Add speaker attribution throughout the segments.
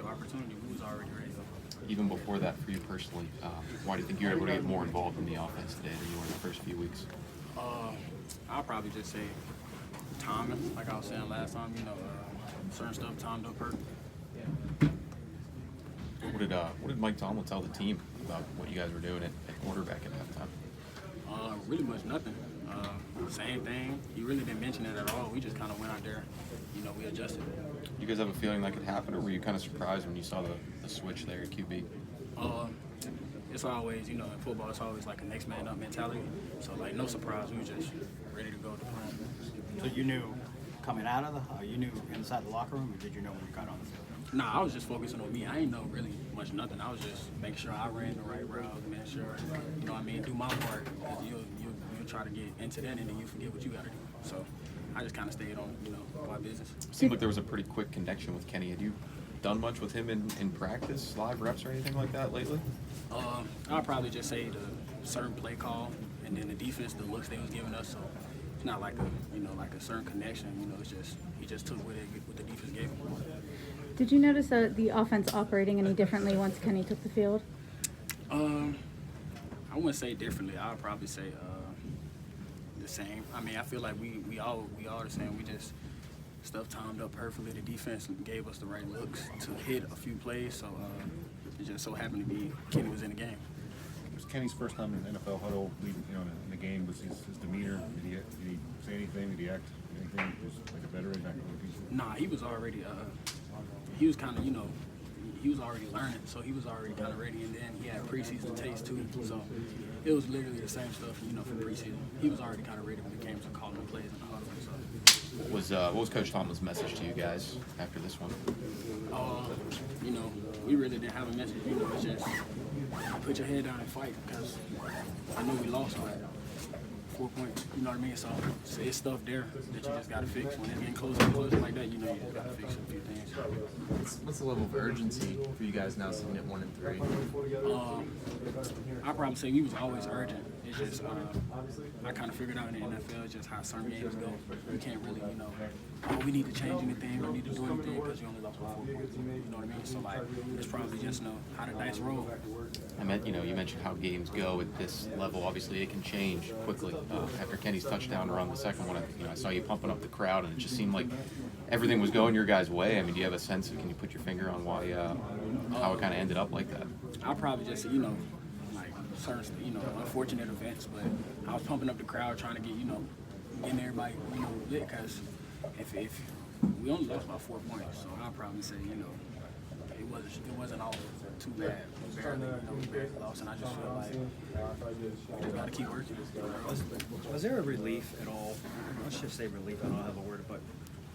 Speaker 1: opportunity, we was already ready to go.
Speaker 2: Even before that, for you personally, why do you think you were able to get more involved in the offense today than you were in the first few weeks?
Speaker 1: I'll probably just say timing, like I was saying last time. Certain stuff timed up perfect.
Speaker 2: What did Mike Tomlin tell the team about what you guys were doing at quarterback at halftime?
Speaker 1: Really much nothing. Same thing. He really didn't mention it at all. We just kind of went out there. We adjusted.
Speaker 2: You guys have a feeling like it happened, or were you kind of surprised when you saw the switch there at QB?
Speaker 1: It's always, in football, it's always like a next man up mentality. So, no surprise. We were just ready to go to play.
Speaker 3: So you knew coming out of you knew inside the locker room, or did you know when you got on the field?
Speaker 1: Nah, I was just focusing on me. I ain't know really much nothing. I was just making sure I ran the right route, making sure, do my part. Because you'll try to get into that, and then you forget what you got to do. So I just kind of stayed on, my business.
Speaker 2: It seemed like there was a pretty quick connection with Kenny. Had you done much with him in practice, live reps, or anything like that lately?
Speaker 1: I'll probably just say the certain play call, and then the defense, the looks they was giving us. So it's not like a certain connection. It's just he just took what the defense gave him.
Speaker 4: Did you notice the offense operating any differently once Kenny took the field?
Speaker 1: I wouldn't say differently. I would probably say the same. I mean, I feel like we all the same. We just stuff timed up perfectly. The defense gave us the right looks to hit a few plays. So it just so happened to be Kenny was in the game.
Speaker 5: It was Kenny's first time in the NFL huddle, leading, in the game. Was his demeanor? Did he say anything? Did he act anything? Was like a veteran back in the piece?
Speaker 1: Nah, he was already. He was kind of, he was already learning, so he was already kind of ready. And then he had preseason taste too, so it was literally the same stuff, from preseason. He was already kind of ready when it came to calling the plays and all that. So.
Speaker 2: What was Coach Tomlin's message to you guys after this one?
Speaker 1: We really didn't have a message. It's just put your head down and fight, because I know we lost by 4 points. You know what I mean? So it's stuff there that you just got to fix. When it's getting closer and closer like that, you just got to fix a few things.
Speaker 6: What's the level of urgency for you guys now sitting at 1-3?
Speaker 1: I'd probably say we was always urgent. It's just I kind of figured out in the NFL it's just how certain games go. You can't really, we need to change anything, we need to do anything, because you only lost by 4 points. You know what I mean? So it's probably just how the dice roll.
Speaker 2: I meant, you mentioned how games go at this level. Obviously, it can change quickly. After Kenny's touchdown around the second one, I saw you pumping up the crowd, and it just seemed like everything was going your guys' way. I mean, do you have a sense? Can you put your finger on why, how it kind of ended up like that?
Speaker 1: I'll probably just, certain, unfortunate events, but I was pumping up the crowd, trying to get, getting everybody, lit, because if we only lost by 4 points, so I'll probably say, it wasn't all too bad. We barely lost, and I just feel like we just got to keep working.
Speaker 3: Was there a relief at all? Let's just say relief. I don't have a word, but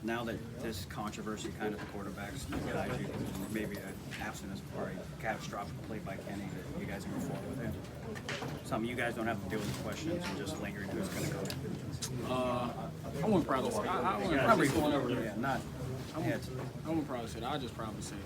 Speaker 3: now that this controversy, kind of the quarterbacks, guys, maybe an absence or a catastrophic play by Kenny, that you guys move forward with him. Some you guys don't have to deal with the questions and just lingering who's going to go in.
Speaker 1: I wouldn't probably say. I wouldn't probably say.
Speaker 3: Yeah, not.
Speaker 1: I wouldn't probably say that. I'd just probably say.